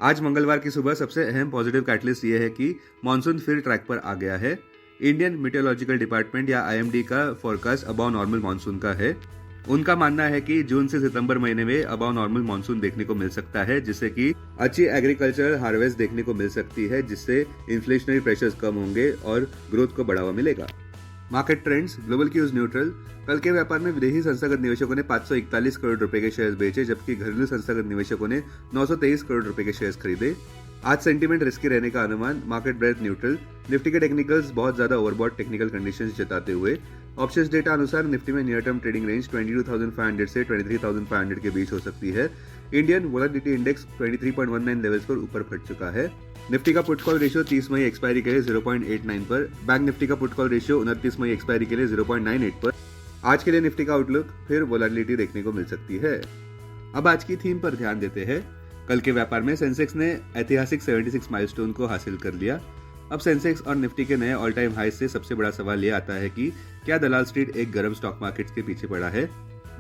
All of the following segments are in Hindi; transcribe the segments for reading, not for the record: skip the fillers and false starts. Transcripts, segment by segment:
आज मंगलवार की सुबह सबसे अहम पॉजिटिव कैटलिस्ट ये है कि मॉनसून फिर ट्रैक पर आ गया है। इंडियन मीटियोलॉजिकल डिपार्टमेंट या आईएमडी का फोरकास्ट अबाव नॉर्मल मॉनसून का है। उनका मानना है कि जून से सितंबर महीने में अबाव नॉर्मल मॉनसून देखने को मिल सकता है, जिससे कि अच्छी एग्रीकल्चरल हार्वेस्ट देखने को मिल सकती है, जिससे इन्फ्लेशनरी प्रेशर्स कम होंगे और ग्रोथ को बढ़ावा मिलेगा। Market trends, global cues neutral. कल के व्यापार में विदेशी संस्थागत निवेशकों ने 541 करोड़ रुपए के शेयर्स बेचे, जबकि घरेलू संस्थागत निवेशकों ने 923 करोड़ रुपए के शेयर्स खरीदे। आज सेंटीमेंट रिस्की रहने का अनुमान, मार्केट ब्रेथ न्यूट्रल। निफ्टी के टेक्निकल्स बहुत ज्यादा ओवरबॉट टेक्निकल कंडीशंस जताते हुए। ऑप्शंस डेटा अनुसार निफ्टी में नियर टर्म ट्रेडिंग रेंज 22,500 से 23,500 के बीच हो सकती है। इंडियन वोलेटिलिटी इंडेक्स 23.19 लेवल्स पर ऊपर फट चुका है। निफ्टी का पुट कॉल रेशियो 30 मई एक्सपायरी के लिए 0.89 पर। बैंक निफ्टी का पुट कॉल रेशियो 29 मई एक्सपायरी के लिए 0.98 पर। आज के लिए निफ्टी का आउटलुक, फिर वोलेटिलिटी देखने को मिल सकती है। अब आज की थीम पर ध्यान देते हैं। कल के व्यापार में सेंसेक्स ने ऐतिहासिक 76 माइलस्टोन को हासिल कर लिया। अब सेंसेक्स और निफ्टी के नए ऑल टाइम हाई से सबसे बड़ा सवाल ये आता है कि क्या दलाल स्ट्रीट एक गर्म स्टॉक मार्केट के पीछे पड़ा है।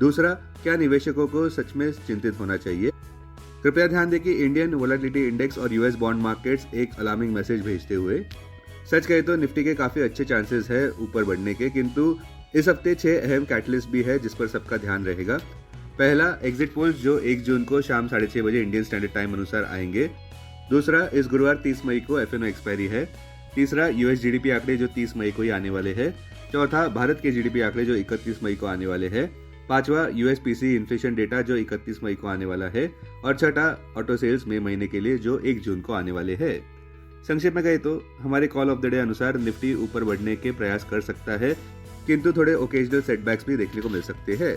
दूसरा, क्या निवेशकों को सच में चिंतित होना चाहिए। कृपया ध्यान दें कि इंडियन वोलेटिलिटी इंडेक्स और यूएस बॉन्ड मार्केट्स एक अलार्मिंग मैसेज भेजते हुए। सच कहे तो निफ्टी के काफी अच्छे चांसेस है ऊपर बढ़ने के, किंतु इस हफ्ते 6 अहम कैटलिस्ट भी है जिस पर सबका ध्यान रहेगा। पहला, एग्जिट पोल्स जो 1 जून को शाम 6:30 बजे इंडियन स्टैंडर्ड टाइम अनुसार आएंगे। दूसरा, इस गुरुवार 30 मई को एफएनओ एक्सपायरी है। तीसरा, यूएस जीडीपी आंकड़े जो 30 मई को ही आने वाले हैं। चौथा, भारत के जीडीपी आंकड़े जो 31 मई को आने वाले हैं। पांचवा, यूएस पीसी इन्फ्लेशन डेटा जो 31 मई को आने वाला है। और छठा, ऑटो सेल्स मई महीने के लिए जो 1 जून को आने वाले हैं। संक्षेप में कहे तो हमारे कॉल ऑफ द डे अनुसार निफ्टी ऊपर बढ़ने के प्रयास कर सकता है, किंतु थोड़े ओकेजनल सेटबैक्स भी देखने को मिल सकते हैं।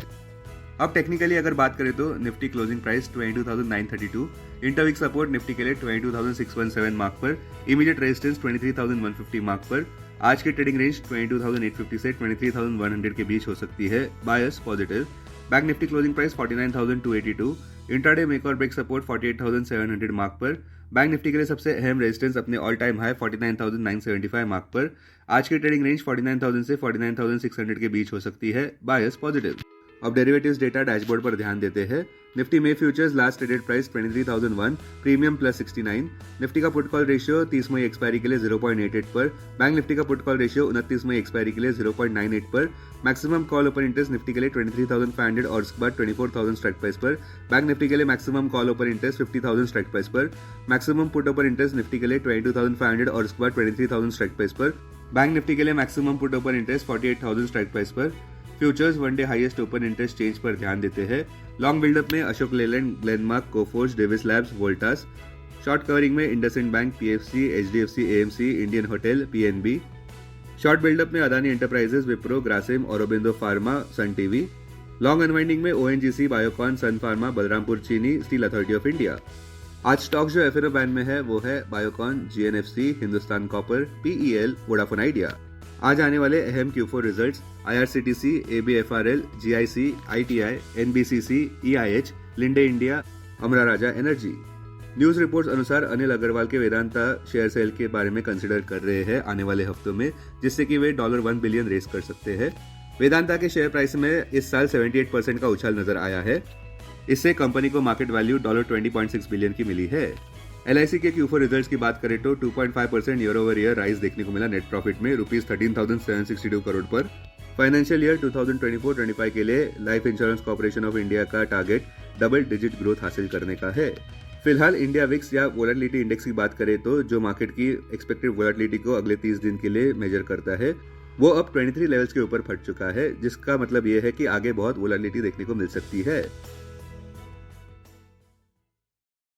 अब टेक्निकली अगर बात करें तो Nifty closing price 22,932, intraweek support Nifty के लिए 22,617 मार्क पर, इमीडिएट रेजिस्टेंस 23,150 मार्क पर। आज की ट्रेडिंग रेंज 22,850 से 23,100 के बीच हो सकती है, bias positive. Bank Nifty closing price 49,282, intraday make और ब्रेक सपोर्ट 48,700 मार्क पर। बैंक निफ्टी के लिए सबसे अहम रेजिस्टेंस अपने ऑल टाइम हाई 49,975 मार्क पर। आज की ट्रेडिंग रेंज 49,000 से 49,600 के बीच हो सकती है, बायस पॉजिटिव। अब डेरिवेटिव्स डेटा डैशबोर्ड पर ध्यान देते हैं। निफ्टी में futures last traded price 23,001, premium plus 69। Nifty का पुट कॉल रेशियो 30 मई एक्सपायरी के लिए 0.88 पर। बैंक निफ्टी का पुट कॉल रेशियो 29 मई एक्सपायरी के लिए 0.98 पर। Maximum call open interest Nifty के लिए 23,500 और उसके बाद 24,000 स्ट्राइक प्राइस पर। बैंक निफ्टी के लिए maximum call open interest 50,000 strike price पर। Maximum put open interest Nifty के लिए 22,500 और उसके बाद 23,000 स्ट्राइक प्राइस पर। बैंक निफ्टी के लिए maximum put open interest 48,000 strike price पर। Futures one day highest open interest change पर ध्यान देते हैं। लॉन्ग बिल्डअप में Ashok Leyland, Glenmark, Coforge, Divi's labs, Voltas. Short covering में IndusInd bank, PFC, HDFC, AMC, Indian hotel, PNB. Short buildup में Adani enterprises, Wipro, Grasim, Aurobindo pharma, Sun TV. Long unwinding में ONGC, Biocon, Sun pharma, Balrampur Chini, steel authority of India. आज स्टॉक जो एफएनओ बैन में है वो है Biocon, GNFC, Hindustan copper, PEL, Vodafone Idea. आज आने वाले अहम Q4 results, IRCTC, ABFRL, GIC, ITI, NBCC, EIH, Linde India, Amara Raja energy. News reports अनुसार अनिल अग्रवाल के वेदांता शेयर सेल के बारे में कंसिडर कर रहे हैं आने वाले हफ्तों में, जिससे कि वे $1 बिलियन रेस कर सकते हैं। वेदांता के शेयर प्राइस में इस साल 78% का उछाल नजर आया है। इससे कंपनी को मार्केट वैल्यू $20.6 बिलियन की मिली है। LIC के Q4 रिजल्ट्स की बात करें तो 2.5% ईयर ओवर ईयर राइज देखने को मिला नेट प्रॉफिट में ₹13,762 करोड़ पर। फाइनेंशियल ईयर 2024-25 के लिए life insurance corporation of India का टारगेट डबल डिजिट ग्रोथ हासिल करने का है। फिलहाल इंडिया विक्स या वोलेटिलिटी इंडेक्स की बात करें तो जो मार्केट की एक्सपेक्टेड वोलेटिलिटी को अगले 30 दिन के लिए मेजर करता है, वो अब 23 लेवल्स के ऊपर फट चुका है, जिसका मतलब ये है कि आगे बहुत वोलेटिलिटी देखने को मिल सकती है।